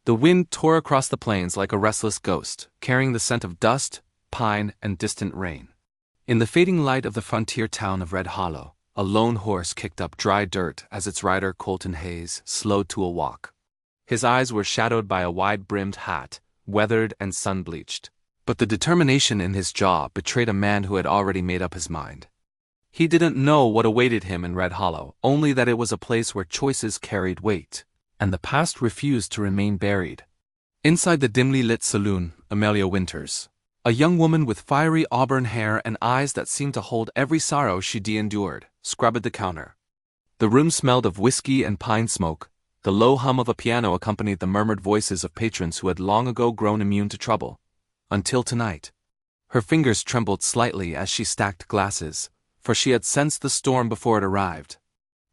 The wind tore across the plains like a restless ghost, carrying the scent of dust, pine, and distant rain. In the fading light of the frontier town of Red Hollow, a lone horse kicked up dry dirt as its rider Colton Hayes slowed to a walk. His eyes were shadowed by a wide-brimmed hat, weathered and sun-bleached, but the determination in his jaw betrayed a man who had already made up his mind. He didn't know what awaited him in Red Hollow, only that it was a place where choices carried weight, and the past refused to remain buried. Inside the dimly lit saloon, Amelia Winters, a young woman with fiery auburn hair and eyes that seemed to hold every sorrow she'd endured, scrubbed the counter. The room smelled of whiskey and pine smoke. The low hum of a piano accompanied the murmured voices of patrons who had long ago grown immune to trouble. Until tonight. Her fingers trembled slightly as she stacked glasses, for she had sensed the storm before it arrived.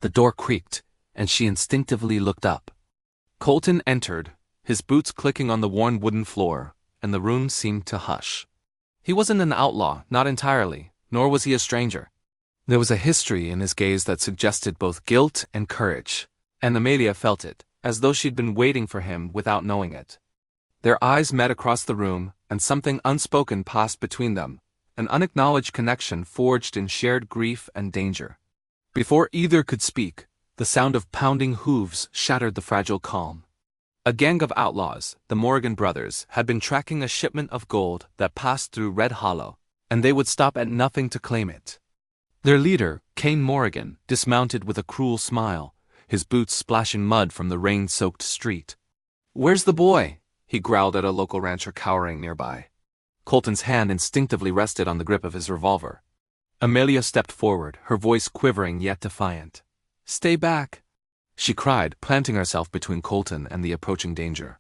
The door creaked, and she instinctively looked up. Colton entered, his boots clicking on the worn wooden floor, and the room seemed to hush. He wasn't an outlaw, not entirely, nor was he a stranger. There was a history in his gaze that suggested both guilt and courage, and Amelia felt it, as though she'd been waiting for him without knowing it. Their eyes met across the room, and something unspoken passed between them, an unacknowledged connection forged in shared grief and danger. Before either could speak, the sound of pounding hooves shattered the fragile calm. A gang of outlaws, the Morgan brothers, had been tracking a shipment of gold that passed through Red Hollow, and they would stop at nothing to claim it. Their leader, Kane Morgan, dismounted with a cruel smile, his boots splashing mud from the rain-soaked street. "Where's the boy?" he growled at a local rancher cowering nearby. Colton's hand instinctively rested on the grip of his revolver. Amelia stepped forward, her voice quivering yet defiant. "Stay back," she cried, planting herself between Colton and the approaching danger.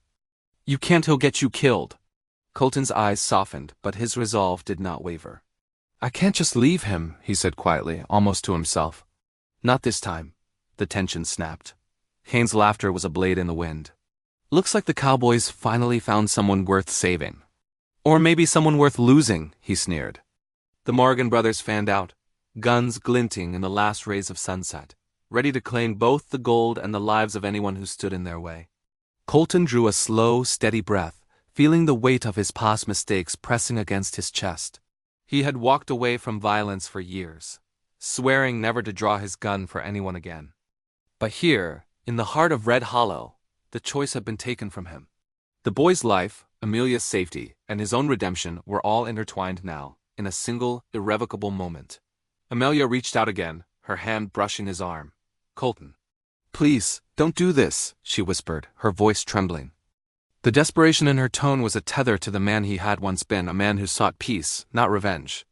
"You can't, he'll get you killed." Colton's eyes softened, but his resolve did not waver. "I can't just leave him," he said quietly, almost to himself. "Not this time." The tension snapped. Kane's laughter was a blade in the wind. "Looks like the cowboys finally found someone worth saving. Or maybe someone worth losing," he sneered. The Morgan brothers fanned out, guns glinting in the last rays of sunset, ready to claim both the gold and the lives of anyone who stood in their way. Colton drew a slow, steady breath, feeling the weight of his past mistakes pressing against his chest. He had walked away from violence for years, swearing never to draw his gun for anyone again. But here, in the heart of Red Hollow, the choice had been taken from him. The boy's life, Amelia's safety, and his own redemption were all intertwined now, in a single, irrevocable moment. Amelia reached out again, her hand brushing his arm. "Colton. Please, don't do this," she whispered, her voice trembling. The desperation in her tone was a tether to the man he had once been, a man who sought peace, not revenge.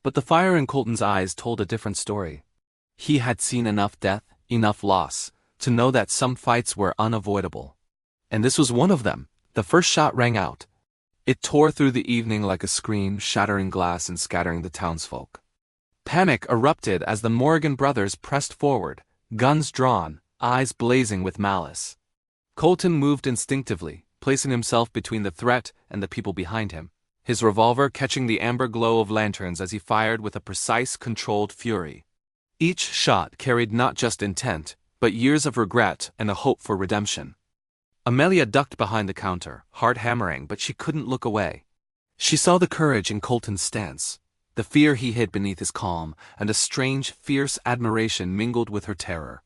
But the fire in Colton's eyes told a different story. He had seen enough death, enough loss, to know that some fights were unavoidable. And this was one of them. The first shot rang out. It tore through the evening like a scream, shattering glass and scattering the townsfolk. Panic erupted as the Morgan brothers pressed forward, guns drawn, eyes blazing with malice. Colton moved instinctively, placing himself between the threat and the people behind him, his revolver catching the amber glow of lanterns as he fired with a precise, controlled fury. Each shot carried not just intent, but years of regret and a hope for redemption. Amelia ducked behind the counter, heart hammering, but she couldn't look away. She saw the courage in Colton's stance, the fear he hid beneath his calm, and a strange, fierce admiration mingled with her terror.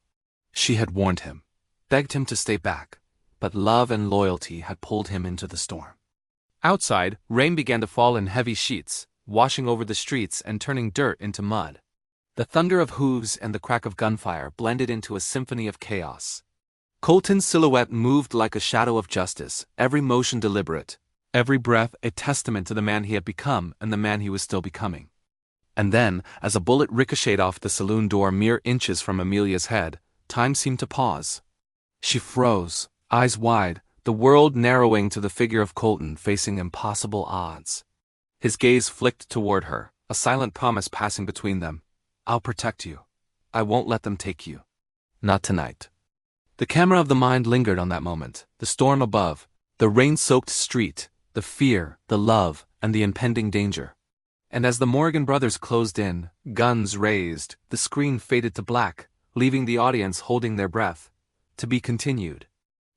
She had warned him, begged him to stay back, but love and loyalty had pulled him into the storm. Outside, rain began to fall in heavy sheets, washing over the streets and turning dirt into mud. The thunder of hooves and the crack of gunfire blended into a symphony of chaos. Colton's silhouette moved like a shadow of justice, every motion deliberate, every breath a testament to the man he had become and the man he was still becoming. And then, as a bullet ricocheted off the saloon door mere inches from Amelia's head, time seemed to pause. She froze, eyes wide, the world narrowing to the figure of Colton facing impossible odds. His gaze flicked toward her, a silent promise passing between them. "I'll protect you. I won't let them take you. Not tonight." The camera of the mind lingered on that moment, the storm above, the rain-soaked street, the fear, the love, and the impending danger. And as the Morgan brothers closed in, guns raised, the screen faded to black, leaving the audience holding their breath. To be continued.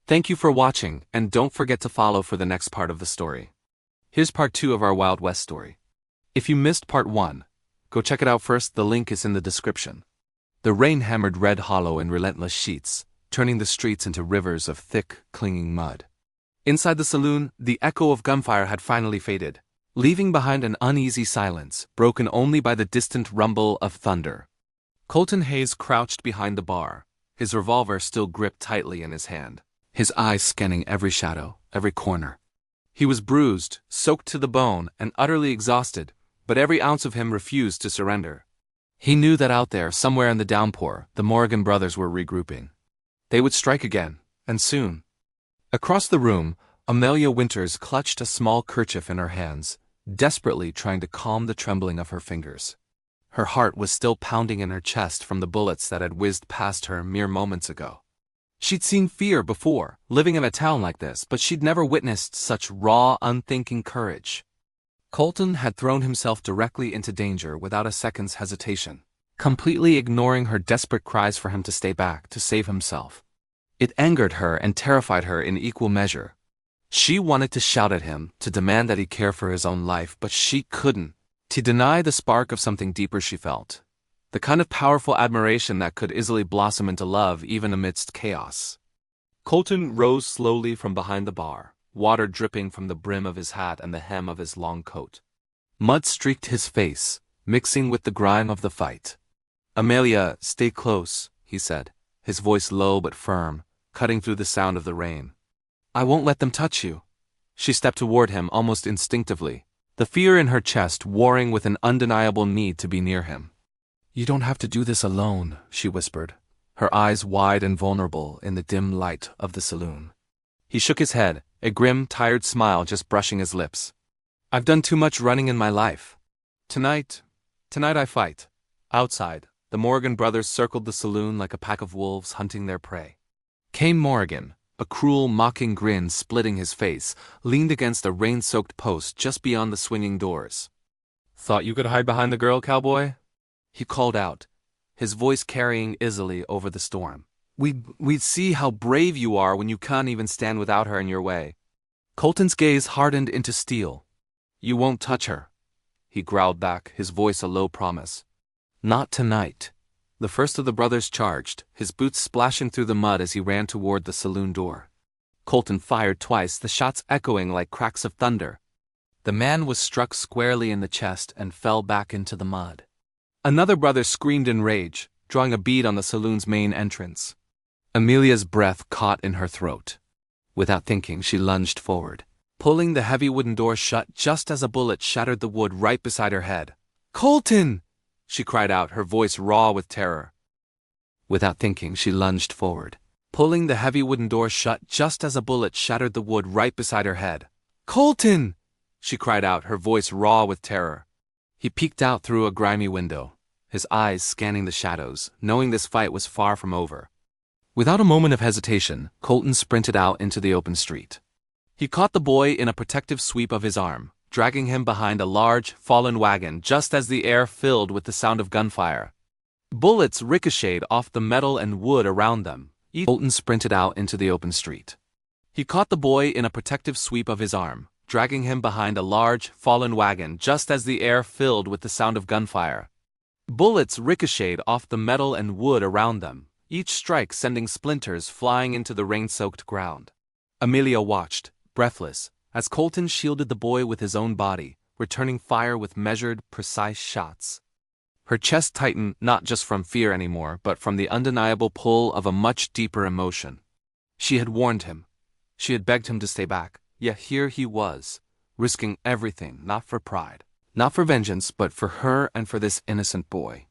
Thank you for watching, and don't forget to follow for the next part of the story. Here's part 2 of our Wild West story. If you missed part 1, go check it out first, the link is in the description. The rain hammered Red Hollow in relentless sheets, turning the streets into rivers of thick, clinging mud. Inside the saloon, the echo of gunfire had finally faded, leaving behind an uneasy silence, broken only by the distant rumble of thunder. Colton Hayes crouched behind the bar, his revolver still gripped tightly in his hand, his eyes scanning every shadow, every corner. He was bruised, soaked to the bone, and utterly exhausted, but every ounce of him refused to surrender. He knew that out there, somewhere in the downpour, the Morgan brothers were regrouping. They would strike again, and soon. Across the room, Amelia Winters clutched a small kerchief in her hands, desperately trying to calm the trembling of her fingers. Her heart was still pounding in her chest from the bullets that had whizzed past her mere moments ago. She'd seen fear before, living in a town like this, but she'd never witnessed such raw, unthinking courage. Colton had thrown himself directly into danger without a second's hesitation, completely ignoring her desperate cries for him to stay back, to save himself. It angered her and terrified her in equal measure. She wanted to shout at him, to demand that he care for his own life, but she couldn't. To deny the spark of something deeper she felt. The kind of powerful admiration that could easily blossom into love even amidst chaos. Colton rose slowly from behind the bar, water dripping from the brim of his hat and the hem of his long coat. Mud streaked his face, mixing with the grime of the fight. "Amelia, stay close," he said, his voice low but firm, cutting through the sound of the rain. "I won't let them touch you." She stepped toward him almost instinctively, the fear in her chest warring with an undeniable need to be near him. "You don't have to do this alone," she whispered, her eyes wide and vulnerable in the dim light of the saloon. He shook his head, a grim, tired smile just brushing his lips. "I've done too much running in my life. Tonight I fight." Outside, the Morgan brothers circled the saloon like a pack of wolves hunting their prey. Came Morgan, a cruel, mocking grin splitting his face, leaned against a rain-soaked post just beyond the swinging doors. "Thought you could hide behind the girl, cowboy?" he called out, his voice carrying easily over the storm. We'd see how brave you are when you can't even stand without her in your way." Colton's gaze hardened into steel. "You won't touch her," he growled back, his voice a low promise. "Not tonight." The first of the brothers charged, his boots splashing through the mud as he ran toward the saloon door. Colton fired twice, the shots echoing like cracks of thunder. The man was struck squarely in the chest and fell back into the mud. Another brother screamed in rage, drawing a bead on the saloon's main entrance. Amelia's breath caught in her throat. Without thinking, she lunged forward, pulling the heavy wooden door shut just as a bullet shattered the wood right beside her head. "Colton!" she cried out, her voice raw with terror. Without thinking, she lunged forward, pulling the heavy wooden door shut just as a bullet shattered the wood right beside her head. "Colton!" she cried out, her voice raw with terror. He peeked out through a grimy window, his eyes scanning the shadows, knowing this fight was far from over. Without a moment of hesitation, Colton sprinted out into the open street. He caught the boy in a protective sweep of his arm, dragging him behind a large, fallen wagon just as the air filled with the sound of gunfire. Bullets ricocheted off the metal and wood around them. Colton sprinted out into the open street. He caught the boy in a protective sweep of his arm, dragging him behind a large, fallen wagon just as the air filled with the sound of gunfire. Bullets ricocheted off the metal and wood around them, each strike sending splinters flying into the rain-soaked ground. Amelia watched, breathless, as Colton shielded the boy with his own body, returning fire with measured, precise shots. Her chest tightened not just from fear anymore, but from the undeniable pull of a much deeper emotion. She had warned him. She had begged him to stay back, yet here he was, risking everything, not for pride, not for vengeance, but for her and for this innocent boy.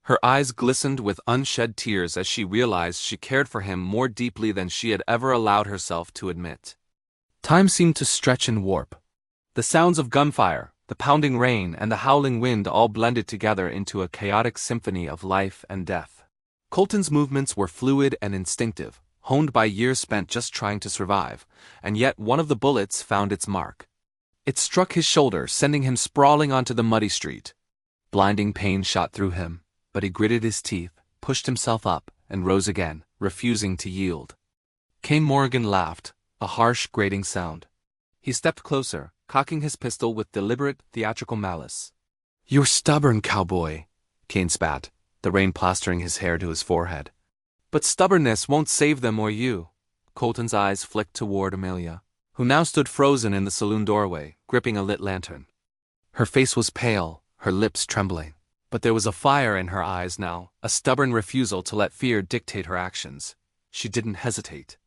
Her eyes glistened with unshed tears as she realized she cared for him more deeply than she had ever allowed herself to admit. Time seemed to stretch and warp. The sounds of gunfire, the pounding rain, and the howling wind all blended together into a chaotic symphony of life and death. Colton's movements were fluid and instinctive, honed by years spent just trying to survive, and yet one of the bullets found its mark. It struck his shoulder, sending him sprawling onto the muddy street. Blinding pain shot through him, but he gritted his teeth, pushed himself up, and rose again, refusing to yield. Kane Morgan laughed, a harsh, grating sound. He stepped closer, cocking his pistol with deliberate, theatrical malice. "You're stubborn, cowboy," Kane spat, the rain plastering his hair to his forehead. "But stubbornness won't save them or you." Colton's eyes flicked toward Amelia, who now stood frozen in the saloon doorway, gripping a lit lantern. Her face was pale, her lips trembling. But there was a fire in her eyes now, a stubborn refusal to let fear dictate her actions. She didn't hesitate.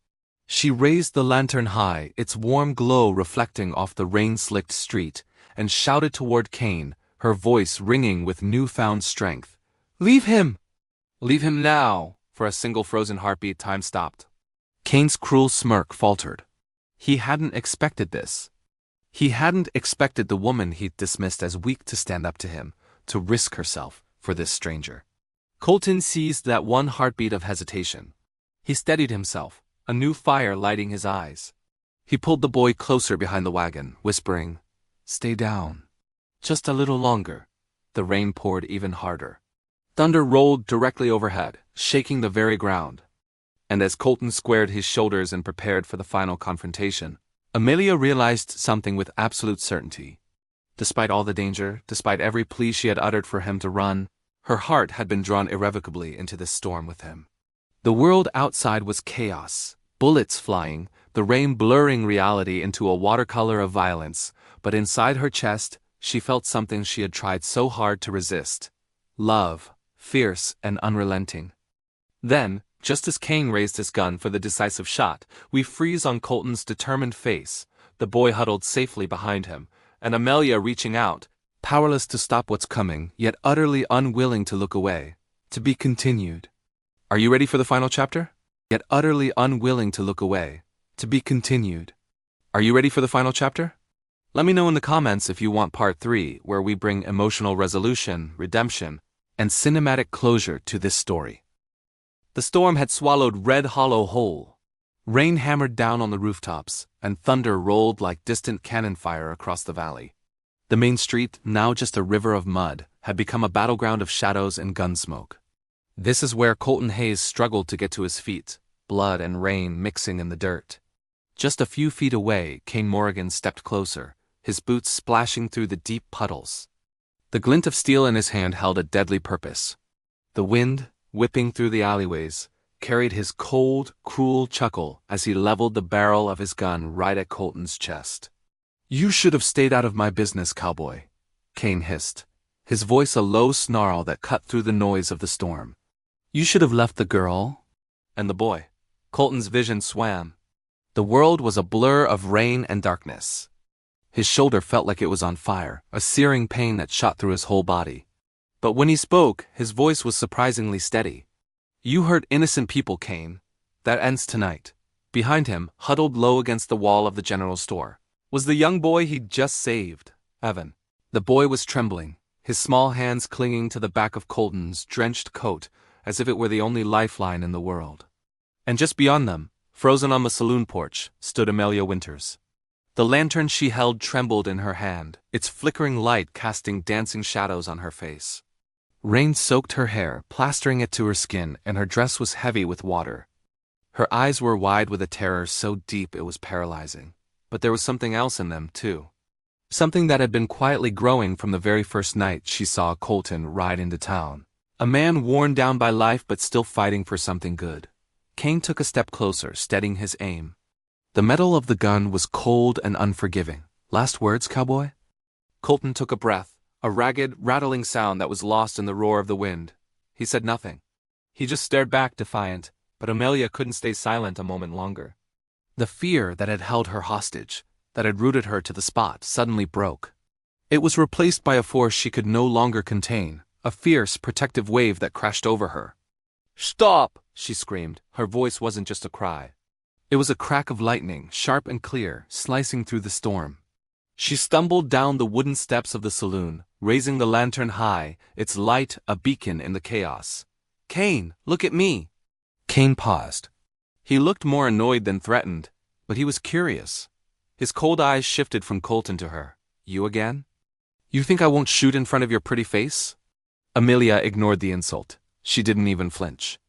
She raised the lantern high, its warm glow reflecting off the rain-slicked street, and shouted toward Kane, her voice ringing with newfound strength. "Leave him! Leave him now!" For a single frozen heartbeat, time stopped. Kane's cruel smirk faltered. He hadn't expected this. He hadn't expected the woman he'd dismissed as weak to stand up to him, to risk herself for this stranger. Colton seized that one heartbeat of hesitation. He steadied himself, a new fire lighting his eyes. He pulled the boy closer behind the wagon, whispering, "Stay down. Just a little longer." The rain poured even harder. Thunder rolled directly overhead, shaking the very ground. And as Colton squared his shoulders and prepared for the final confrontation, Amelia realized something with absolute certainty. Despite all the danger, despite every plea she had uttered for him to run, her heart had been drawn irrevocably into this storm with him. The world outside was chaos, bullets flying, the rain blurring reality into a watercolor of violence, but inside her chest, she felt something she had tried so hard to resist. Love, fierce and unrelenting. Then, just as Kane raised his gun for the decisive shot, we freeze on Colton's determined face, the boy huddled safely behind him, and Amelia reaching out, powerless to stop what's coming, yet utterly unwilling to look away. To be continued. Are you ready for the final chapter? Yet utterly unwilling to look away. To be continued. Are you ready for the final chapter? Let me know in the comments if you want part 3, where we bring emotional resolution, redemption, and cinematic closure to this story. The storm had swallowed Red Hollow whole. Rain hammered down on the rooftops, and thunder rolled like distant cannon fire across the valley. The main street, now just a river of mud, had become a battleground of shadows and gun smoke. This is where Colton Hayes struggled to get to his feet, blood and rain mixing in the dirt. Just a few feet away, Kane Morgan stepped closer, his boots splashing through the deep puddles. The glint of steel in his hand held a deadly purpose. The wind, whipping through the alleyways, carried his cold, cruel chuckle as he leveled the barrel of his gun right at Colton's chest. "You should have stayed out of my business, cowboy," Kane hissed, his voice a low snarl that cut through the noise of the storm. "You should have left the girl and the boy." Colton's vision swam. The world was a blur of rain and darkness. His shoulder felt like it was on fire, a searing pain that shot through his whole body. But when he spoke, his voice was surprisingly steady. "You hurt innocent people, Kane. That ends tonight." Behind him, huddled low against the wall of the general store, was the young boy he'd just saved, Evan. The boy was trembling, his small hands clinging to the back of Colton's drenched coat as if it were the only lifeline in the world. And just beyond them, frozen on the saloon porch, stood Amelia Winters. The lantern she held trembled in her hand, its flickering light casting dancing shadows on her face. Rain soaked her hair, plastering it to her skin, and her dress was heavy with water. Her eyes were wide with a terror so deep it was paralyzing. But there was something else in them, too. Something that had been quietly growing from the very first night she saw Colton ride into town. A man worn down by life but still fighting for something good. Kane took a step closer, steadying his aim. The metal of the gun was cold and unforgiving. "Last words, cowboy?" Colton took a breath, a ragged, rattling sound that was lost in the roar of the wind. He said nothing. He just stared back defiant, but Amelia couldn't stay silent a moment longer. The fear that had held her hostage, that had rooted her to the spot, suddenly broke. It was replaced by a force she could no longer contain, a fierce, protective wave that crashed over her. "Stop!" she screamed. Her voice wasn't just a cry. It was a crack of lightning, sharp and clear, slicing through the storm. She stumbled down the wooden steps of the saloon, raising the lantern high, its light a beacon in the chaos. "Kane, look at me!" Kane paused. He looked more annoyed than threatened, but he was curious. His cold eyes shifted from Colton to her. "You again? You think I won't shoot in front of your pretty face?" Amelia ignored the insult. She didn't even flinch.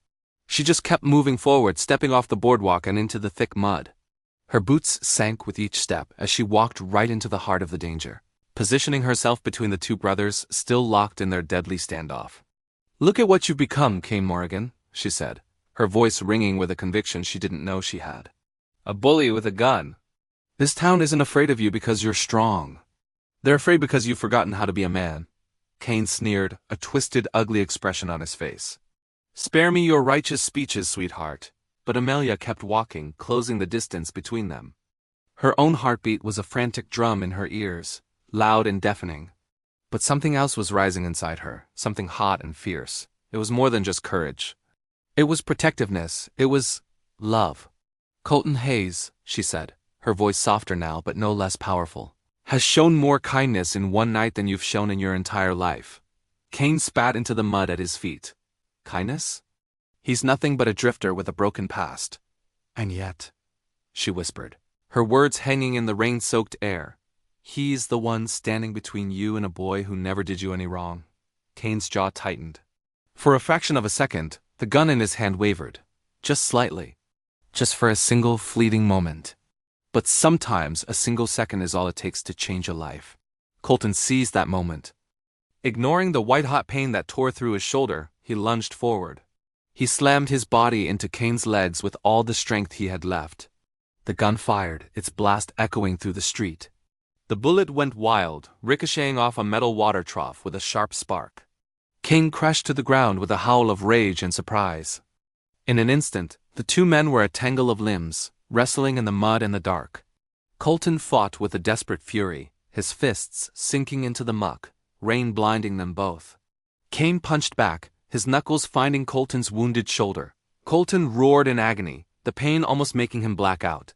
She just kept moving forward, stepping off the boardwalk and into the thick mud. Her boots sank with each step as she walked right into the heart of the danger, positioning herself between the two brothers still locked in their deadly standoff. "Look at what you've become, Kane Morrigan," she said, her voice ringing with a conviction she didn't know she had. "A bully with a gun. This town isn't afraid of you because you're strong. They're afraid because you've forgotten how to be a man." Kane sneered, a twisted, ugly expression on his face. "Spare me your righteous speeches, sweetheart." But Amelia kept walking, closing the distance between them. Her own heartbeat was a frantic drum in her ears, loud and deafening. But something else was rising inside her, something hot and fierce. It was more than just courage. It was protectiveness. It was love. "Colton Hayes," she said, her voice softer now but no less powerful, "has shown more kindness in one night than you've shown in your entire life." Kane spat into the mud at his feet. Kindness? He's nothing but a drifter with a broken past. "And yet," she whispered, her words hanging in the rain-soaked air, "he's the one standing between you and a boy who never did you any wrong." Kane's jaw tightened. For a fraction of a second, the gun in his hand wavered. Just slightly. Just for a single fleeting moment. But sometimes a single second is all it takes to change a life. Colton seized that moment. Ignoring the white-hot pain that tore through his shoulder, he lunged forward. He slammed his body into Kane's legs with all the strength he had left. The gun fired, its blast echoing through the street. The bullet went wild, ricocheting off a metal water trough with a sharp spark. Kane crashed to the ground with a howl of rage and surprise. In an instant, the two men were a tangle of limbs, wrestling in the mud and the dark. Colton fought with a desperate fury, his fists sinking into the muck, rain blinding them both. Kane punched back, his knuckles finding Colton's wounded shoulder. Colton roared in agony, the pain almost making him black out.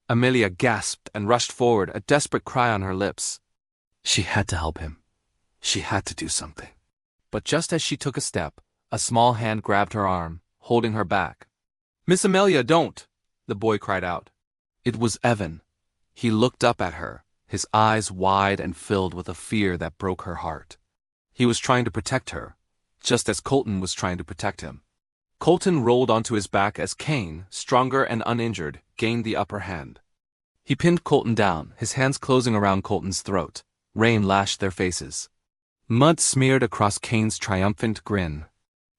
Amelia gasped and rushed forward, a desperate cry on her lips. She had to help him. She had to do something. But just as she took a step, a small hand grabbed her arm, holding her back. "Miss Amelia, don't!" the boy cried out. It was Evan. He looked up at her, his eyes wide and filled with a fear that broke her heart. He was trying to protect her, just as Colton was trying to protect him. Colton rolled onto his back as Kane, stronger and uninjured, gained the upper hand. He pinned Colton down, his hands closing around Colton's throat. Rain lashed their faces. Mud smeared across Kane's triumphant grin.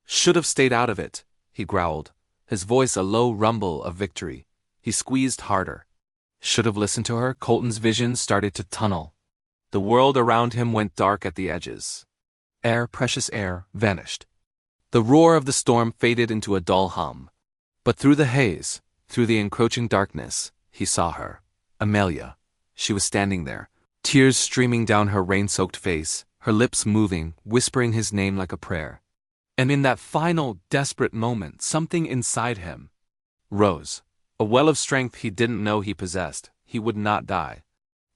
"Should have stayed out of it," he growled, his voice a low rumble of victory. He squeezed harder. Should have listened to her. Colton's vision started to tunnel. The world around him went dark at the edges. Air, precious air, vanished. The roar of the storm faded into a dull hum. But through the haze, through the encroaching darkness, he saw her. Amelia. She was standing there, tears streaming down her rain-soaked face, her lips moving, whispering his name like a prayer. And in that final, desperate moment, something inside him rose. A well of strength he didn't know he possessed. He would not die.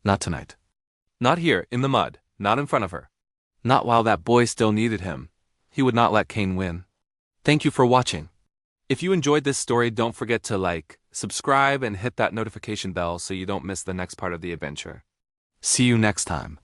Not tonight. Not here, in the mud. Not in front of her. Not while that boy still needed him. He would not let Kane win. Thank you for watching. If you enjoyed this story, don't forget to like, subscribe, and hit that notification bell so you don't miss the next part of the adventure. See you next time.